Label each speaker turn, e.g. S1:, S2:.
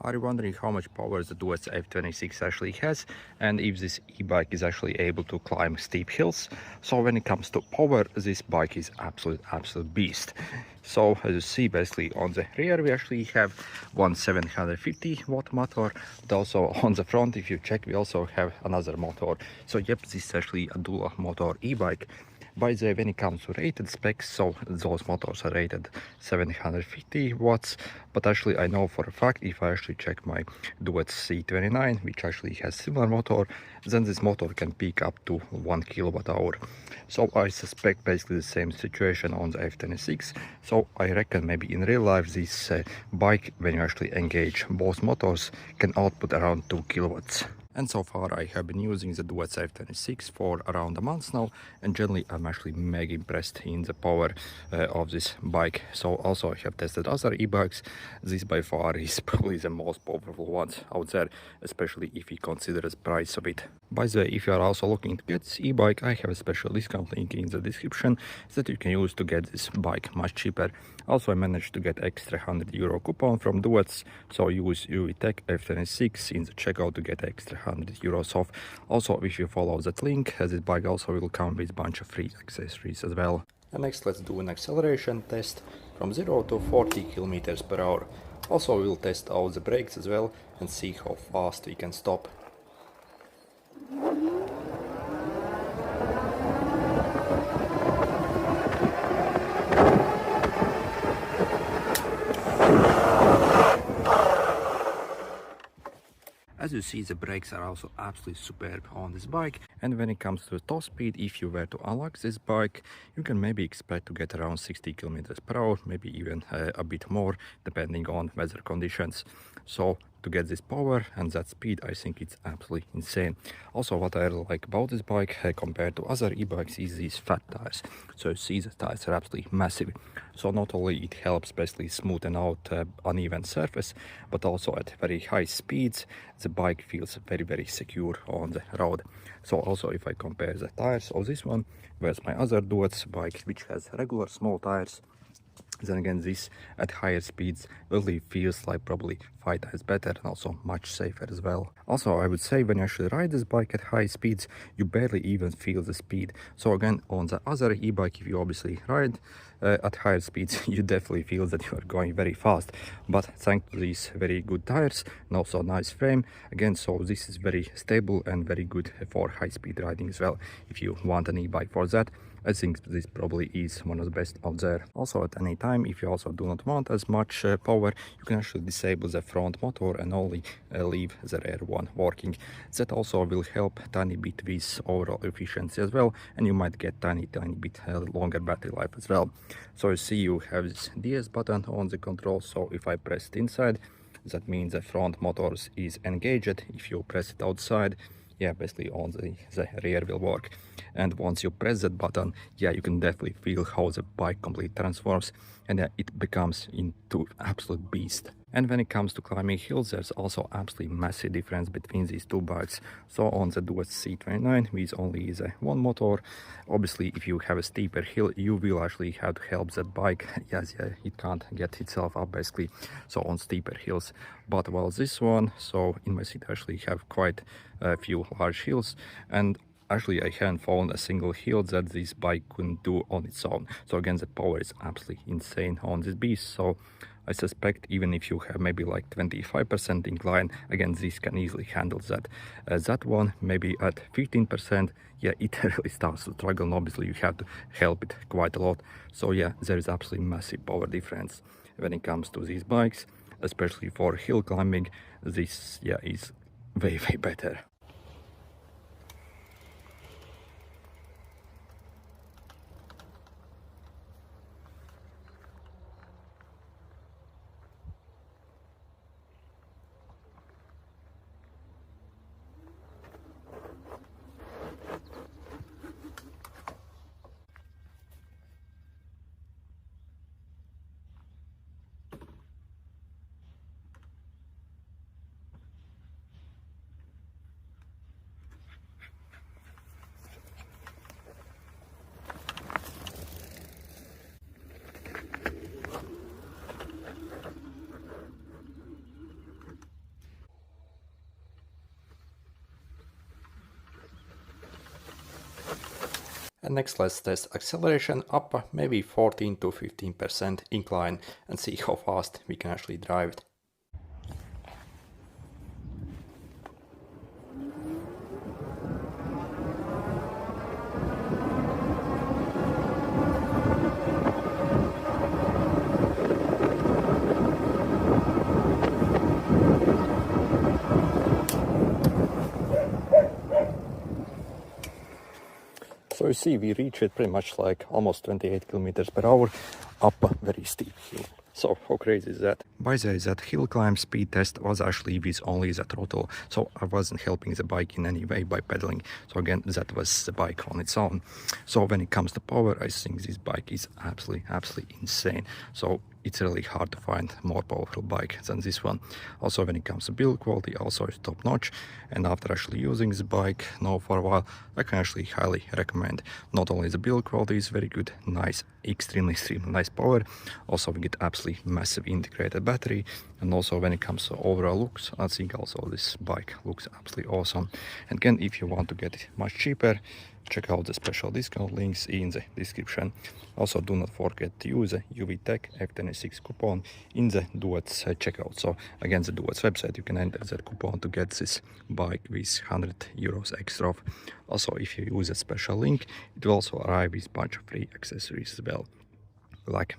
S1: Are you wondering how much power the Duotts F26 actually has and if this e-bike is actually able to climb steep hills? So when it comes to power, this bike is absolute beast. So as you see, basically on the rear we actually have one 750 watt motor, but also on the front, if you check, we also have another motor. So yep, this is actually a dual motor e-bike. By the way, when it comes to rated specs, so those motors are rated 750 watts, but actually I know for a fact, if I actually check my Duotts C29, which actually has similar motor, then this motor can peak up to 1 kilowatt hour. So I suspect basically the same situation on the F26. So I reckon maybe in real life this bike, when you actually engage both motors, can output around 2 kilowatts. And so far I have been using the Duotts F26 for around a month now, and generally I'm actually mega impressed in the power of this bike. So also I have tested other e-bikes. This by far is probably the most powerful one out there, especially if you consider the price of it. By the way, if you are also looking to get this e-bike, I have a special discount link in the description that you can use to get this bike much cheaper. Also I managed to get extra €100 coupon from Duotts, so use UVTech F26 in the checkout to get extra €100 off. Also, if you follow that link, this bike also will come with a bunch of free accessories as well. And next, let's do an acceleration test from 0 to 40 kilometers per hour. Also, we'll test out the brakes as well and see how fast we can stop. As you see, the brakes are also absolutely superb on this bike, and when it comes to the top speed, if you were to unlock this bike, you can maybe expect to get around 60 kilometers per hour, maybe even a bit more depending on weather conditions. So to get this power and that speed, I think it's absolutely insane. Also, what I like about this bike compared to other e-bikes is these fat tires. So you see the tires are absolutely massive. So not only it helps basically smoothen out uneven surface, but also at very high speeds, the bike feels very secure on the road. So also if I compare the tires of this one with my other Duotts bike, which has regular small tires, then again this at higher speeds really feels like probably 5 times better and also much safer as well. Also, I would say when you actually ride this bike at high speeds, you barely even feel the speed. So again, on the other e-bike, if you obviously ride at higher speeds, you definitely feel that you are going very fast. But thanks to these very good tires and also nice frame, again, so this is very stable and very good for high speed riding as well. If you want an e-bike for that, I think this probably is one of the best out there. Also, at any time, if you also do not want as much power, you can actually disable the front motor and only leave the rear one working. That also will help tiny bit with overall efficiency as well, and you might get tiny bit longer battery life as well. So you see, you have this DS button on the control, so if I press it inside, that means the front motor is engaged. If you press it outside, yeah, basically on the rear will work. And once you press that button, yeah, you can definitely feel how the bike completely transforms, and it becomes into absolute beast. And when it comes to climbing hills, there's also absolutely massive difference between these two bikes. So on the Duotts C29, with only the one motor, obviously if you have a steeper hill, you will actually have to help that bike. Yes, yeah, it can't get itself up basically, so on steeper hills. But while this one, so in my seat I actually have quite a few large hills, and actually I haven't found a single hill that this bike couldn't do on its own. So again, the power is absolutely insane on this beast. So I suspect even if you have maybe like 25% incline, again, this can easily handle that. That one, maybe at 15%, yeah, it really starts to struggle, and obviously you have to help it quite a lot. So yeah, there is absolutely massive power difference when it comes to these bikes, especially for hill climbing. This, yeah, is way better. And next let's test acceleration up maybe 14 to 15% incline and see how fast we can actually drive it. So you see, we reach it pretty much like almost 28 kilometers per hour up a very steep hill. So how crazy is that? By the way, that hill climb speed test was actually with only the throttle, so I wasn't helping the bike in any way by pedaling. So again, that was the bike on its own. So when it comes to power, I think this bike is absolutely insane. So it's really hard to find more powerful bike than this one. Also, when it comes to build quality, also is top notch. And after actually using this bike now for a while, I can actually highly recommend. Not only the build quality is very good, nice, extremely nice power. Also, we get absolutely massive integrated battery. And also when it comes to overall looks, I think also this bike looks absolutely awesome. And again, if you want to get it much cheaper, check out the special discount links in the description. Also, do not forget to use the UVTech F26 coupon in the Duotts checkout. So again, the Duotts website, you can enter that coupon to get this bike with 100 euros extra off. Also, if you use a special link, it will also arrive with a bunch of free accessories as well, like